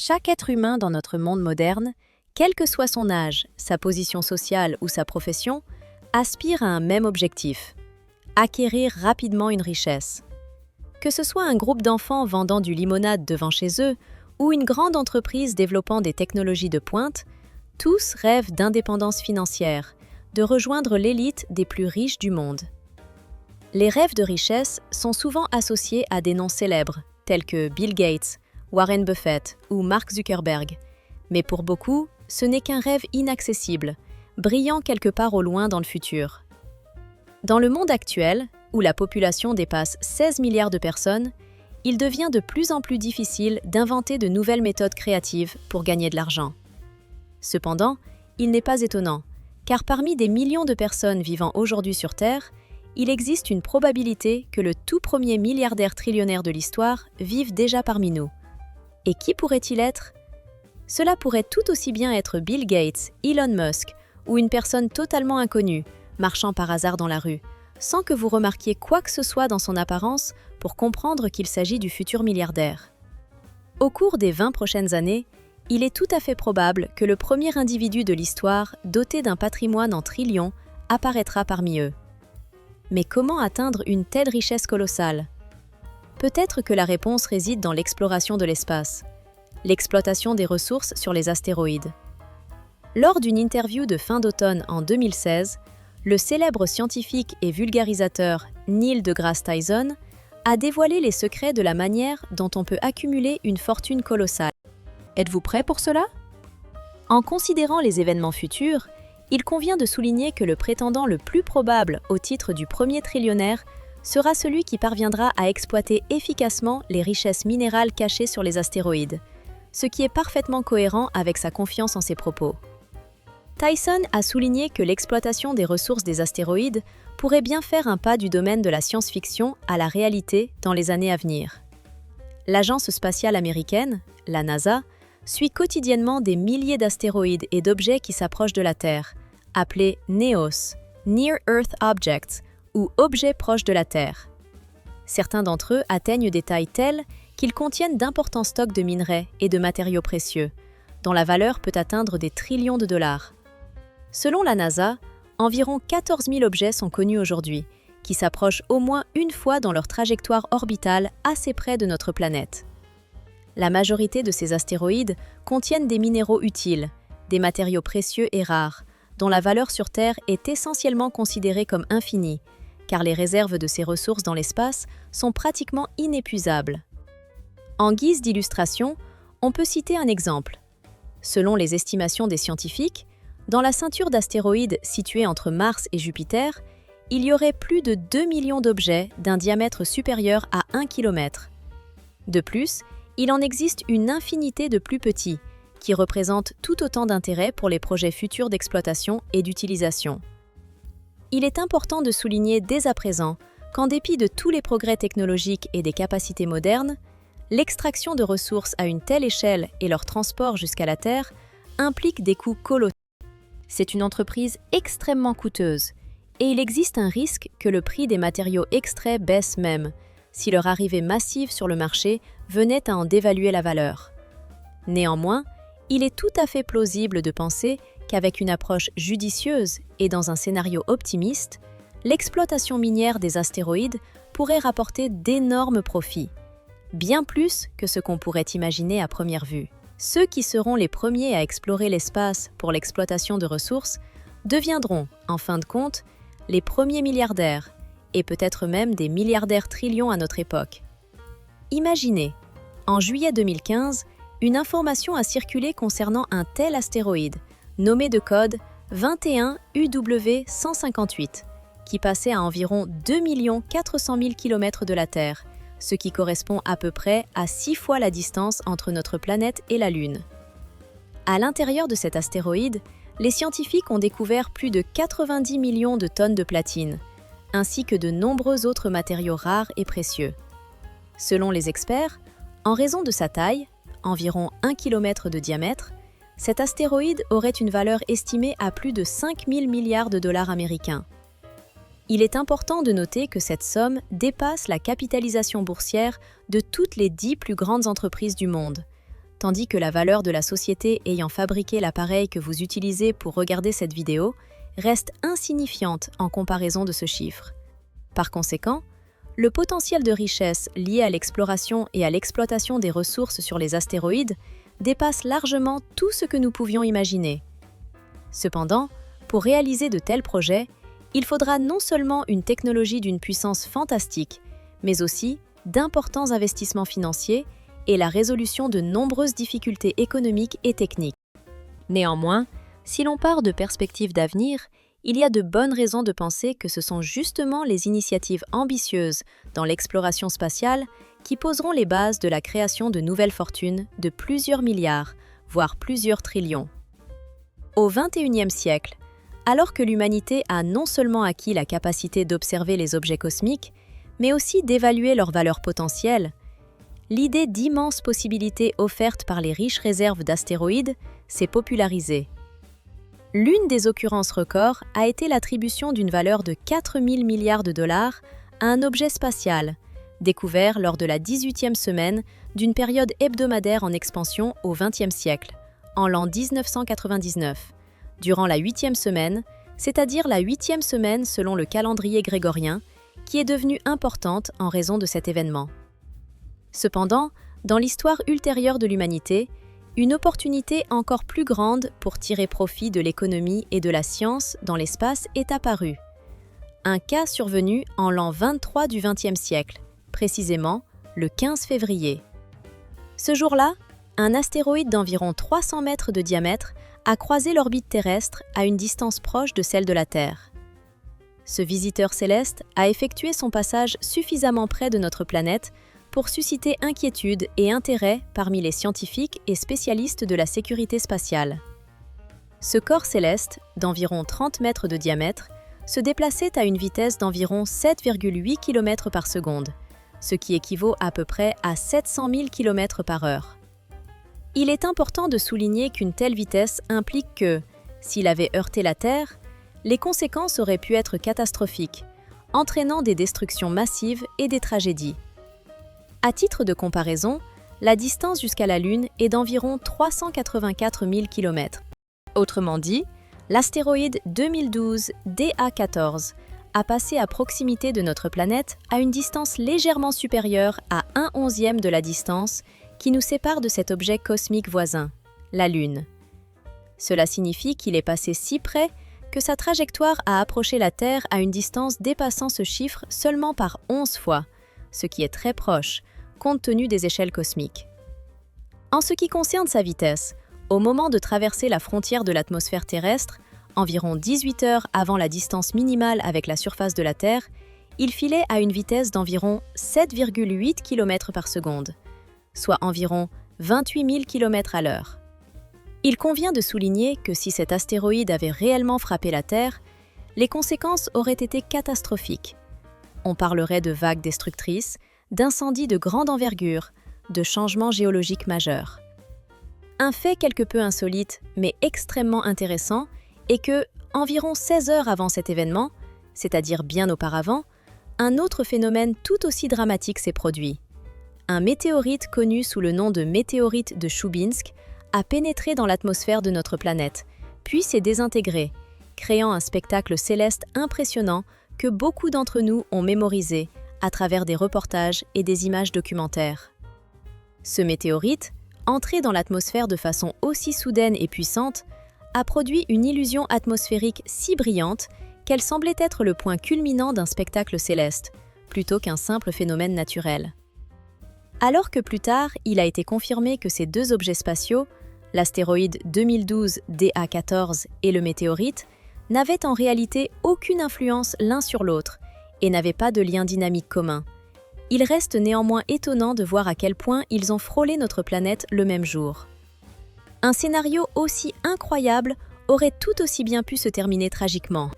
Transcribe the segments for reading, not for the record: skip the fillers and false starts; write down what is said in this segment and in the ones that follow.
Chaque être humain dans notre monde moderne, quel que soit son âge, sa position sociale ou sa profession, aspire à un même objectif: acquérir rapidement une richesse. Que ce soit un groupe d'enfants vendant du limonade devant chez eux ou une grande entreprise développant des technologies de pointe, tous rêvent d'indépendance financière, de rejoindre l'élite des plus riches du monde. Les rêves de richesse sont souvent associés à des noms célèbres, tels que Bill Gates, Warren Buffett ou Mark Zuckerberg. Mais pour beaucoup, ce n'est qu'un rêve inaccessible, brillant quelque part au loin dans le futur. Dans le monde actuel, où la population dépasse 16 milliards de personnes, il devient de plus en plus difficile d'inventer de nouvelles méthodes créatives pour gagner de l'argent. Cependant, il n'est pas étonnant, car parmi des millions de personnes vivant aujourd'hui sur Terre, il existe une probabilité que le tout premier milliardaire trillionnaire de l'histoire vive déjà parmi nous. Et qui pourrait-il être? Cela pourrait tout aussi bien être Bill Gates, Elon Musk ou une personne totalement inconnue, marchant par hasard dans la rue, sans que vous remarquiez quoi que ce soit dans son apparence pour comprendre qu'il s'agit du futur milliardaire. Au cours des 20 prochaines années, il est tout à fait probable que le premier individu de l'histoire doté d'un patrimoine en trillions apparaîtra parmi eux. Mais comment atteindre une telle richesse colossale? Peut-être que la réponse réside dans l'exploration de l'espace, l'exploitation des ressources sur les astéroïdes. Lors d'une interview de fin d'automne en 2016, le célèbre scientifique et vulgarisateur Neil deGrasse Tyson a dévoilé les secrets de la manière dont on peut accumuler une fortune colossale. Êtes-vous prêt pour cela? En considérant les événements futurs, il convient de souligner que le prétendant le plus probable au titre du premier trillionnaire sera celui qui parviendra à exploiter efficacement les richesses minérales cachées sur les astéroïdes, ce qui est parfaitement cohérent avec sa confiance en ses propos. Tyson a souligné que l'exploitation des ressources des astéroïdes pourrait bien faire un pas du domaine de la science-fiction à la réalité dans les années à venir. L'agence spatiale américaine, la NASA, suit quotidiennement des milliers d'astéroïdes et d'objets qui s'approchent de la Terre, appelés NEOS, Near Earth Objects, ou objets proches de la Terre. Certains d'entre eux atteignent des tailles telles qu'ils contiennent d'importants stocks de minerais et de matériaux précieux, dont la valeur peut atteindre des trillions de dollars. Selon la NASA, environ 14 000 objets sont connus aujourd'hui, qui s'approchent au moins une fois dans leur trajectoire orbitale assez près de notre planète. La majorité de ces astéroïdes contiennent des minéraux utiles, des matériaux précieux et rares, dont la valeur sur Terre est essentiellement considérée comme infinie, car les réserves de ces ressources dans l'espace sont pratiquement inépuisables. En guise d'illustration, on peut citer un exemple. Selon les estimations des scientifiques, dans la ceinture d'astéroïdes située entre Mars et Jupiter, il y aurait plus de 2 millions d'objets d'un diamètre supérieur à 1 km. De plus, il en existe une infinité de plus petits, qui représentent tout autant d'intérêt pour les projets futurs d'exploitation et d'utilisation. Il est important de souligner dès à présent qu'en dépit de tous les progrès technologiques et des capacités modernes, l'extraction de ressources à une telle échelle et leur transport jusqu'à la Terre implique des coûts colossaux. C'est une entreprise extrêmement coûteuse, et il existe un risque que le prix des matériaux extraits baisse même, si leur arrivée massive sur le marché venait à en dévaluer la valeur. Néanmoins, il est tout à fait plausible de penser qu'avec une approche judicieuse et dans un scénario optimiste, l'exploitation minière des astéroïdes pourrait rapporter d'énormes profits, bien plus que ce qu'on pourrait imaginer à première vue. Ceux qui seront les premiers à explorer l'espace pour l'exploitation de ressources deviendront, en fin de compte, les premiers milliardaires, et peut-être même des milliardaires trillions à notre époque. Imaginez, en juillet 2015, une information a circulé concernant un tel astéroïde, nommé de code 21UW158, qui passait à environ 2 400 000 km de la Terre, ce qui correspond à peu près à 6 fois la distance entre notre planète et la Lune. À l'intérieur de cet astéroïde, les scientifiques ont découvert plus de 90 millions de tonnes de platine, ainsi que de nombreux autres matériaux rares et précieux. Selon les experts, en raison de sa taille, environ 1 km de diamètre, cet astéroïde aurait une valeur estimée à plus de 5 000 milliards de dollars américains. Il est important de noter que cette somme dépasse la capitalisation boursière de toutes les 10 plus grandes entreprises du monde, tandis que la valeur de la société ayant fabriqué l'appareil que vous utilisez pour regarder cette vidéo reste insignifiante en comparaison de ce chiffre. Par conséquent, le potentiel de richesse lié à l'exploration et à l'exploitation des ressources sur les astéroïdes dépasse largement tout ce que nous pouvions imaginer. Cependant, pour réaliser de tels projets, il faudra non seulement une technologie d'une puissance fantastique, mais aussi d'importants investissements financiers et la résolution de nombreuses difficultés économiques et techniques. Néanmoins, si l'on part de perspectives d'avenir, il y a de bonnes raisons de penser que ce sont justement les initiatives ambitieuses dans l'exploration spatiale qui poseront les bases de la création de nouvelles fortunes de plusieurs milliards, voire plusieurs trillions. Au XXIe siècle, alors que l'humanité a non seulement acquis la capacité d'observer les objets cosmiques, mais aussi d'évaluer leur valeur potentielle, l'idée d'immenses possibilités offertes par les riches réserves d'astéroïdes s'est popularisée. L'une des occurrences records a été l'attribution d'une valeur de 4 000 milliards de dollars à un objet spatial, découvert lors de la 18e semaine d'une période hebdomadaire en expansion au XXe siècle, en l'an 1999, durant la 8e semaine, c'est-à-dire la 8e semaine selon le calendrier grégorien, qui est devenue importante en raison de cet événement. Cependant, dans l'histoire ultérieure de l'humanité, une opportunité encore plus grande pour tirer profit de l'économie et de la science dans l'espace est apparue. Un cas survenu en l'an 23 du XXe siècle, précisément le 15 février. Ce jour-là, un astéroïde d'environ 300 mètres de diamètre a croisé l'orbite terrestre à une distance proche de celle de la Terre. Ce visiteur céleste a effectué son passage suffisamment près de notre planète pour susciter inquiétude et intérêt parmi les scientifiques et spécialistes de la sécurité spatiale. Ce corps céleste, d'environ 30 mètres de diamètre, se déplaçait à une vitesse d'environ 7,8 km par seconde, ce qui équivaut à peu près à 700 000 km par heure. Il est important de souligner qu'une telle vitesse implique que, s'il avait heurté la Terre, les conséquences auraient pu être catastrophiques, entraînant des destructions massives et des tragédies. À titre de comparaison, la distance jusqu'à la Lune est d'environ 384 000 km. Autrement dit, l'astéroïde 2012 DA14 a passé à proximité de notre planète à une distance légèrement supérieure à 1/11e de la distance qui nous sépare de cet objet cosmique voisin, la Lune. Cela signifie qu'il est passé si près que sa trajectoire a approché la Terre à une distance dépassant ce chiffre seulement par 11 fois, ce qui est très proche, compte tenu des échelles cosmiques. En ce qui concerne sa vitesse, au moment de traverser la frontière de l'atmosphère terrestre, environ 18 heures avant la distance minimale avec la surface de la Terre, il filait à une vitesse d'environ 7,8 km par seconde, soit environ 28 000 km à l'heure. Il convient de souligner que si cet astéroïde avait réellement frappé la Terre, les conséquences auraient été catastrophiques. On parlerait de vagues destructrices, d'incendies de grande envergure, de changements géologiques majeurs. Un fait quelque peu insolite, mais extrêmement intéressant, est que, environ 16 heures avant cet événement, c'est-à-dire bien auparavant, un autre phénomène tout aussi dramatique s'est produit. Un météorite connu sous le nom de météorite de Choubyinsk a pénétré dans l'atmosphère de notre planète, puis s'est désintégré, créant un spectacle céleste impressionnant que beaucoup d'entre nous ont mémorisé à travers des reportages et des images documentaires. Ce météorite, entré dans l'atmosphère de façon aussi soudaine et puissante, a produit une illusion atmosphérique si brillante qu'elle semblait être le point culminant d'un spectacle céleste, plutôt qu'un simple phénomène naturel. Alors que plus tard, il a été confirmé que ces deux objets spatiaux, l'astéroïde 2012 DA14 et le météorite, n'avaient en réalité aucune influence l'un sur l'autre et n'avaient pas de lien dynamique commun. Il reste néanmoins étonnant de voir à quel point ils ont frôlé notre planète le même jour. Un scénario aussi incroyable aurait tout aussi bien pu se terminer tragiquement.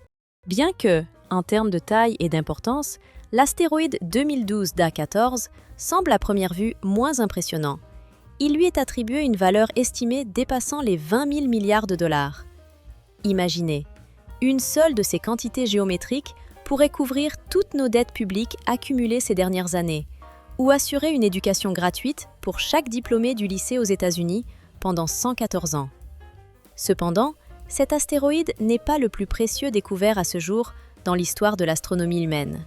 Bien que, en termes de taille et d'importance, l'astéroïde 2012 DA14 semble à première vue moins impressionnant. Il lui est attribué une valeur estimée dépassant les 20 000 milliards de dollars. Imaginez, une seule de ces quantités géométriques pourrait couvrir toutes nos dettes publiques accumulées ces dernières années, ou assurer une éducation gratuite pour chaque diplômé du lycée aux États-Unis pendant 114 ans. Cependant, cet astéroïde n'est pas le plus précieux découvert à ce jour dans l'histoire de l'astronomie humaine.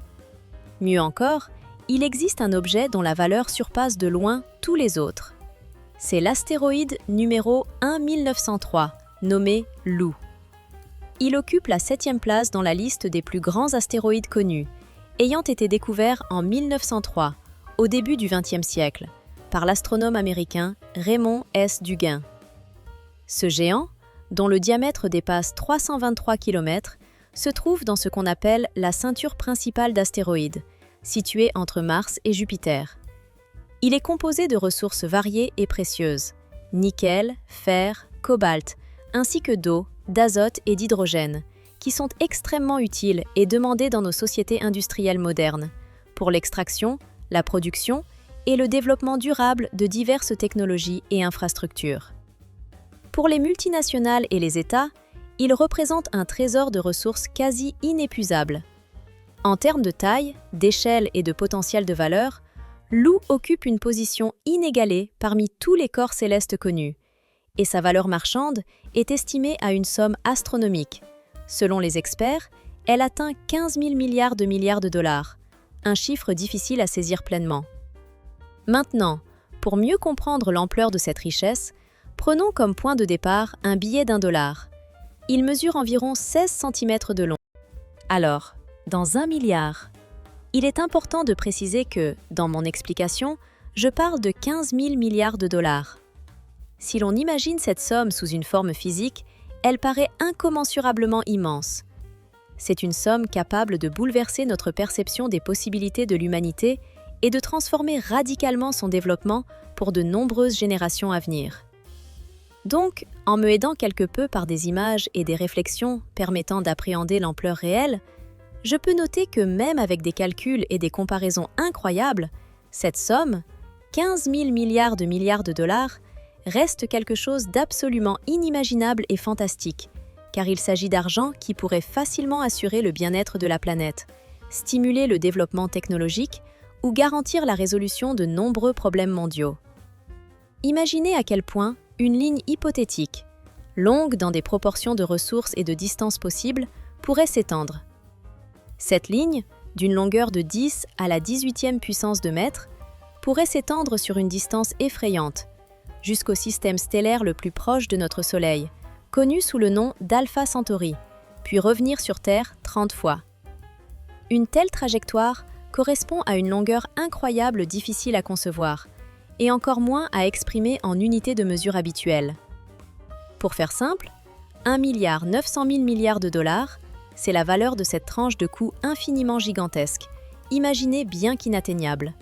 Mieux encore, il existe un objet dont la valeur surpasse de loin tous les autres. C'est l'astéroïde numéro 1903, nommé Lu. Il occupe la 7e place dans la liste des plus grands astéroïdes connus, ayant été découvert en 1903, au début du XXe siècle, par l'astronome américain Raymond S. Duguin. Ce géant, dont le diamètre dépasse 323 km, se trouve dans ce qu'on appelle la ceinture principale d'astéroïdes, située entre Mars et Jupiter. Il est composé de ressources variées et précieuses, nickel, fer, cobalt, ainsi que d'eau, d'azote et d'hydrogène, qui sont extrêmement utiles et demandées dans nos sociétés industrielles modernes, pour l'extraction, la production et le développement durable de diverses technologies et infrastructures. Pour les multinationales et les États, il représente un trésor de ressources quasi inépuisable. En termes de taille, d'échelle et de potentiel de valeur, Lu occupe une position inégalée parmi tous les corps célestes connus, et sa valeur marchande est estimée à une somme astronomique. Selon les experts, elle atteint 15 000 milliards de dollars, un chiffre difficile à saisir pleinement. Maintenant, pour mieux comprendre l'ampleur de cette richesse, prenons comme point de départ un billet d'$1. Il mesure environ 16 cm de long. Alors, dans 1 milliard, il est important de préciser que, dans mon explication, je parle de 15 000 milliards de dollars. Si l'on imagine cette somme sous une forme physique, elle paraît incommensurablement immense. C'est une somme capable de bouleverser notre perception des possibilités de l'humanité et de transformer radicalement son développement pour de nombreuses générations à venir. Donc, en me aidant quelque peu par des images et des réflexions permettant d'appréhender l'ampleur réelle, je peux noter que même avec des calculs et des comparaisons incroyables, cette somme, 15 000 milliards de dollars, reste quelque chose d'absolument inimaginable et fantastique, car il s'agit d'argent qui pourrait facilement assurer le bien-être de la planète, stimuler le développement technologique ou garantir la résolution de nombreux problèmes mondiaux. Imaginez à quel point une ligne hypothétique, longue dans des proportions de ressources et de distances possibles, pourrait s'étendre. Cette ligne, d'une longueur de 10 à la 18e puissance de mètre, pourrait s'étendre sur une distance effrayante, jusqu'au système stellaire le plus proche de notre Soleil, connu sous le nom d'Alpha Centauri, puis revenir sur Terre 30 fois. Une telle trajectoire correspond à une longueur incroyable difficile à concevoir, et encore moins à exprimer en unités de mesure habituelles. Pour faire simple, 1,9 milliard de dollars, c'est la valeur de cette tranche de coût infiniment gigantesque, imaginée bien qu'inatteignable.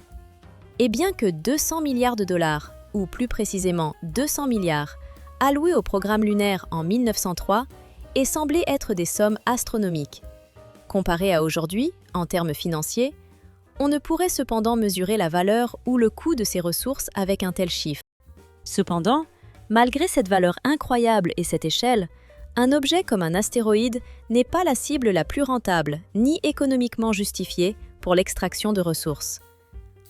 Et bien que 200 milliards de dollars, ou plus précisément 200 milliards, alloués au programme lunaire en 1903, aient semblé être des sommes astronomiques. Comparé à aujourd'hui, en termes financiers, on ne pourrait cependant mesurer la valeur ou le coût de ces ressources avec un tel chiffre. Cependant, malgré cette valeur incroyable et cette échelle, un objet comme un astéroïde n'est pas la cible la plus rentable ni économiquement justifiée pour l'extraction de ressources.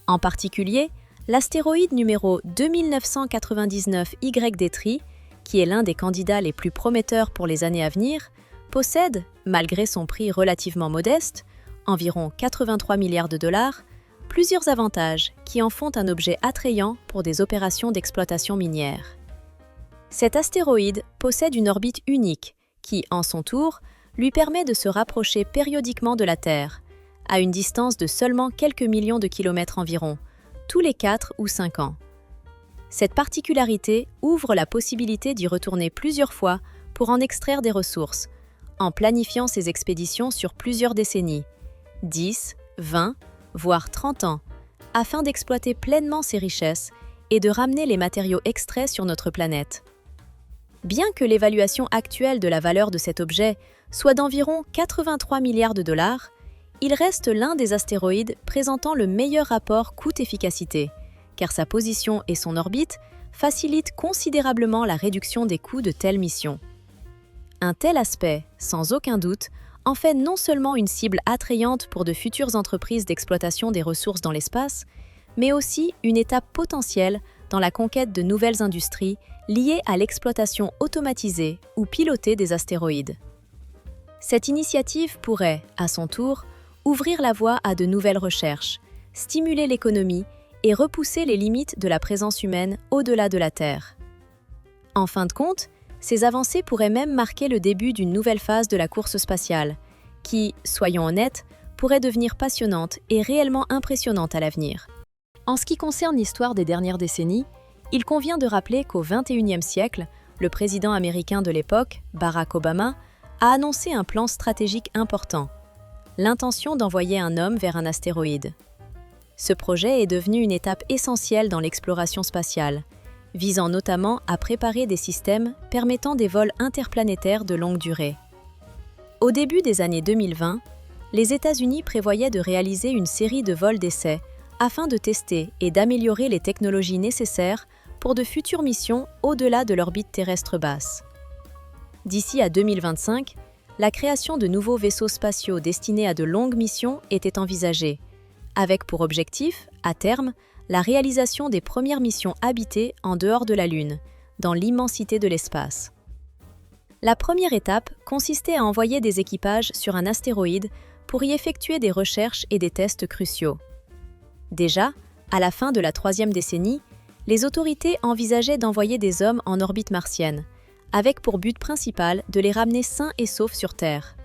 En particulier, l'astéroïde numéro 2999 YD3, qui est l'un des candidats les plus prometteurs pour les années à venir, possède, malgré son prix relativement modeste, environ 83 milliards de dollars, plusieurs avantages qui en font un objet attrayant pour des opérations d'exploitation minière. Cet astéroïde possède une orbite unique qui, en son tour, lui permet de se rapprocher périodiquement de la Terre, à une distance de seulement quelques millions de kilomètres environ, tous les 4 ou 5 ans. Cette particularité ouvre la possibilité d'y retourner plusieurs fois pour en extraire des ressources, en planifiant ces expéditions sur plusieurs décennies, 10, 20, voire 30 ans, afin d'exploiter pleinement ces richesses et de ramener les matériaux extraits sur notre planète. Bien que l'évaluation actuelle de la valeur de cet objet soit d'environ 83 milliards de dollars, il reste l'un des astéroïdes présentant le meilleur rapport coût-efficacité, car sa position et son orbite facilitent considérablement la réduction des coûts de telles missions. Un tel aspect, sans aucun doute, en fait non seulement une cible attrayante pour de futures entreprises d'exploitation des ressources dans l'espace, mais aussi une étape potentielle dans la conquête de nouvelles industries liées à l'exploitation automatisée ou pilotée des astéroïdes. Cette initiative pourrait, à son tour, ouvrir la voie à de nouvelles recherches, stimuler l'économie et repousser les limites de la présence humaine au-delà de la Terre. En fin de compte, ces avancées pourraient même marquer le début d'une nouvelle phase de la course spatiale, qui, soyons honnêtes, pourrait devenir passionnante et réellement impressionnante à l'avenir. En ce qui concerne l'histoire des dernières décennies, il convient de rappeler qu'au XXIe siècle, le président américain de l'époque, Barack Obama, a annoncé un plan stratégique important, l'intention d'envoyer un homme vers un astéroïde. Ce projet est devenu une étape essentielle dans l'exploration spatiale, visant notamment à préparer des systèmes permettant des vols interplanétaires de longue durée. Au début des années 2020, les États-Unis prévoyaient de réaliser une série de vols d'essai afin de tester et d'améliorer les technologies nécessaires pour de futures missions au-delà de l'orbite terrestre basse. D'ici à 2025, la création de nouveaux vaisseaux spatiaux destinés à de longues missions était envisagée, avec pour objectif, à terme, la réalisation des premières missions habitées en dehors de la Lune, dans l'immensité de l'espace. La première étape consistait à envoyer des équipages sur un astéroïde pour y effectuer des recherches et des tests cruciaux. Déjà, à la fin de la troisième décennie, les autorités envisageaient d'envoyer des hommes en orbite martienne, avec pour but principal de les ramener sains et saufs sur Terre.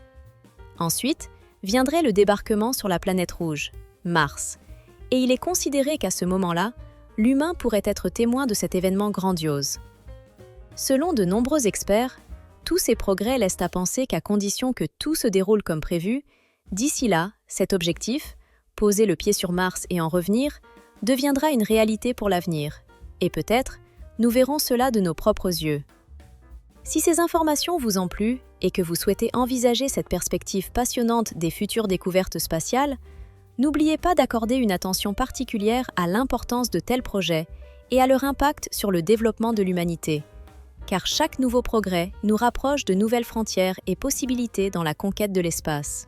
Ensuite, viendrait le débarquement sur la planète rouge, Mars, et il est considéré qu'à ce moment-là, l'humain pourrait être témoin de cet événement grandiose. Selon de nombreux experts, tous ces progrès laissent à penser qu'à condition que tout se déroule comme prévu, d'ici là, cet objectif, poser le pied sur Mars et en revenir, deviendra une réalité pour l'avenir. Et peut-être, nous verrons cela de nos propres yeux. Si ces informations vous ont plu et que vous souhaitez envisager cette perspective passionnante des futures découvertes spatiales, n'oubliez pas d'accorder une attention particulière à l'importance de tels projets et à leur impact sur le développement de l'humanité. Car chaque nouveau progrès nous rapproche de nouvelles frontières et possibilités dans la conquête de l'espace.